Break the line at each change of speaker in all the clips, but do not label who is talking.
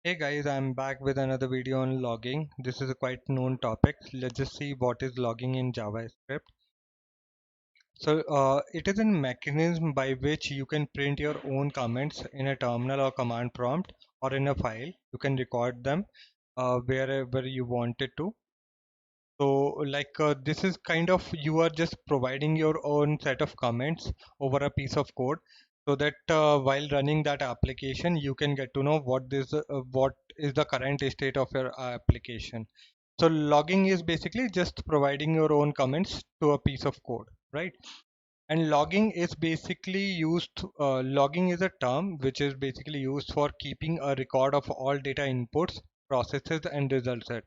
Hey guys, I'm back with another video on logging. This is a quite known topic. Let's just see what is logging in JavaScript. It is a mechanism by which you can print your own comments in a terminal or command prompt or in a file. You can record them wherever you want it to. This is kind of you are just providing your own set of comments over a piece of code, so that while running that application, you can get to know what is the current state of your application. So logging is basically just providing your own comments to a piece of code, right? And logging is a term which is basically used for keeping a record of all data inputs, processes, and results set.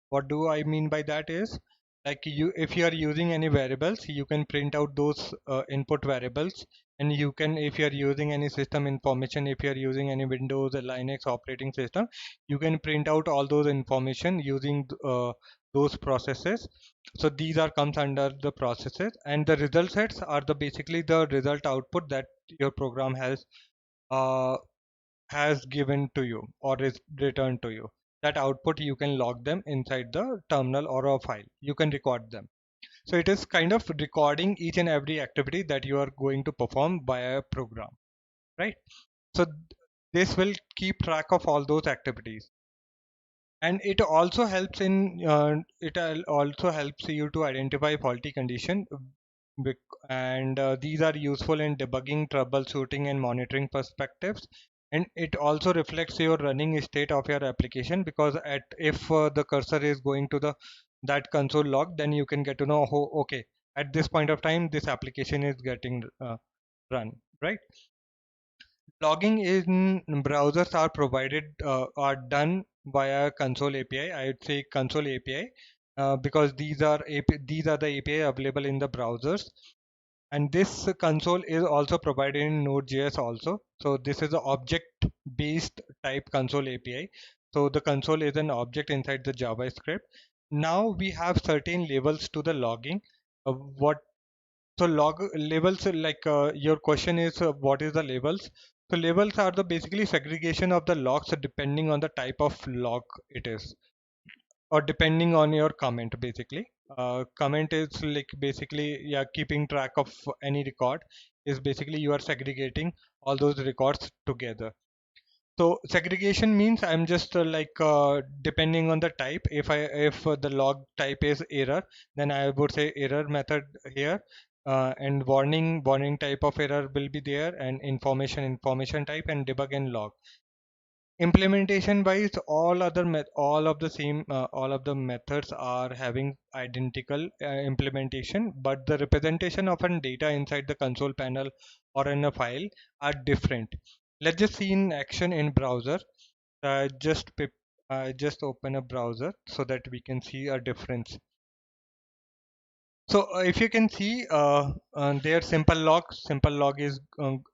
What do I mean by that is, like, if you are using any variables, you can print out those input variables, and you can, if you are using any system information, if you are using any Windows or Linux operating system, you can print out all those information using those processes. So these are comes under the processes, and the result sets are the basically the result output that your program uh, has given to you or is returned to you. That output you can log them inside the terminal or a file. You can record them. So it is kind of recording each and every activity that you are going to perform by a program, right? So this will keep track of all those activities, and it also helps also helps you to identify faulty condition, and these are useful in debugging, troubleshooting, and monitoring perspectives. And it also reflects your running state of your application, because if the cursor is going to the that console log, then you can get to know, oh, okay, at this point of time this application is getting run, right? Logging in browsers are done via console API. I would say console API, because these are the API available in the browsers, and this console is also provided in Node.js also. So this is an object-based type console API. So the console is an object inside the JavaScript. Now we have certain levels to the logging. What so log labels, your question is, what is the labels? So labels are the basically segregation of the logs depending on the type of log it is, or depending on your comment basically. Comment is like basically, yeah, keeping track of any record, is basically you are segregating all those records together. So segregation means I'm just depending on the type. If the log type is error, then I would say error method here, and warning type of error will be there, and information type, and debug and log. Implementation wise, all of the methods are having identical implementation, but the representation of an data inside the console panel or in a file are different. Let's just see in action in browser. uh, just pip, just open a browser so that we can see a difference. So if you can see, their simple log is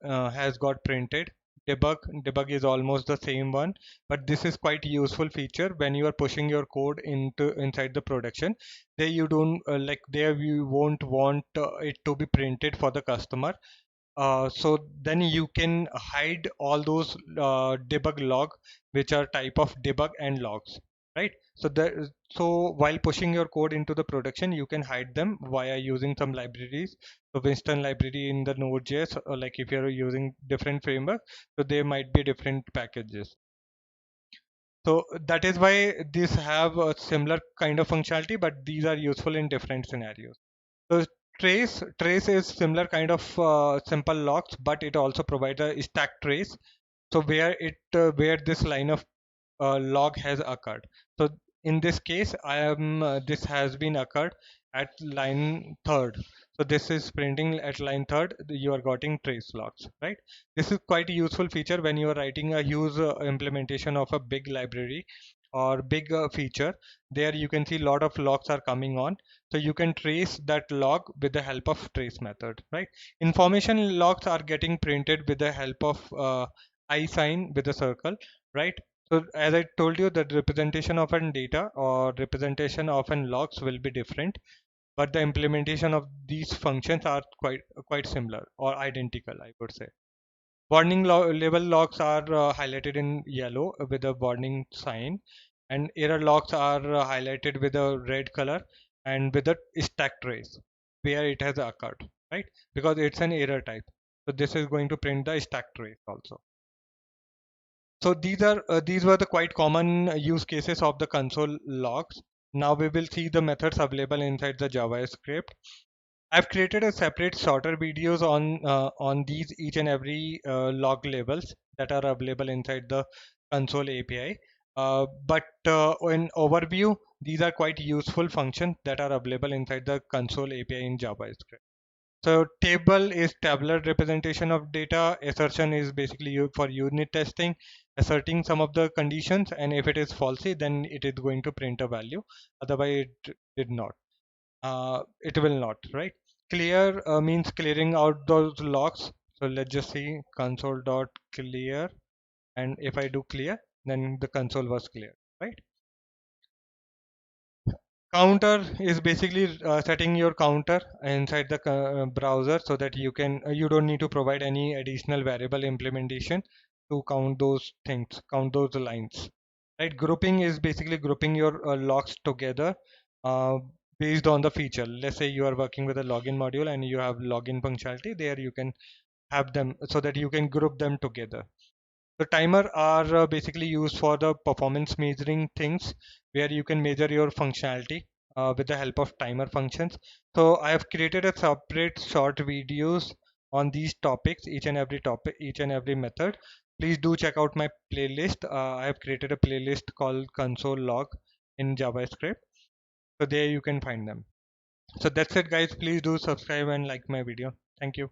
has got printed. Debug is almost the same one, but this is quite useful feature when you are pushing your code into inside the production. There you don't there you won't want it to be printed for the customer. So then you can hide all those debug log, which are type of debug and logs, right? So while pushing your code into the production, you can hide them via using some libraries. So Winston library in the Node.js, or like if you're using different framework, so there might be different packages. So that is why these have a similar kind of functionality, but these are useful in different scenarios. So trace is similar kind of simple logs, but it also provides a stack trace. So where this line of log has occurred. So in this case, this has been occurred at line third. So this is printing at line third. You are getting trace logs, right? This is quite a useful feature when you are writing a huge implementation of a big library or big feature. There you can see a lot of logs are coming on, so you can trace that log with the help of trace method, right? Information logs are getting printed with the help of I sign with a circle, right? So as I told you, the representation of an data or representation of an logs will be different, but the implementation of these functions are quite similar or identical, I would say. Warning label logs are highlighted in yellow with a warning sign, and error logs are highlighted with a red color and with a stack trace where it has occurred, right? Because it's an error type. So this is going to print the stack trace also. So these were the quite common use cases of the console logs. Now we will see the methods available inside the JavaScript. I've created a separate shorter videos on these each and every log labels that are available inside the console API. But in overview, these are quite useful functions that are available inside the console API in JavaScript. So table is tabular representation of data. Assertion is basically for unit testing, asserting some of the conditions, and if it is falsy, then it is going to print a value. Otherwise, it did not. It will not, right? Clear means clearing out those logs. So let's just see console dot clear, and if I do clear, then the console was clear, right? Counter is basically setting your counter inside the browser so that you don't need to provide any additional variable implementation to count those things, count those lines, right? Grouping is basically grouping your logs together uh, based on the feature. Let's say you are working with a login module and you have login functionality there, you can have them so that you can group them together. The timer are basically used for the performance measuring things where you can measure your functionality with the help of timer functions. So I have created a separate short videos on these topics, each and every topic, each and every method. Please do check out my playlist. I have created a playlist called console log in JavaScript. So there you can find them. So that's it guys. Please do subscribe and like my video. Thank you.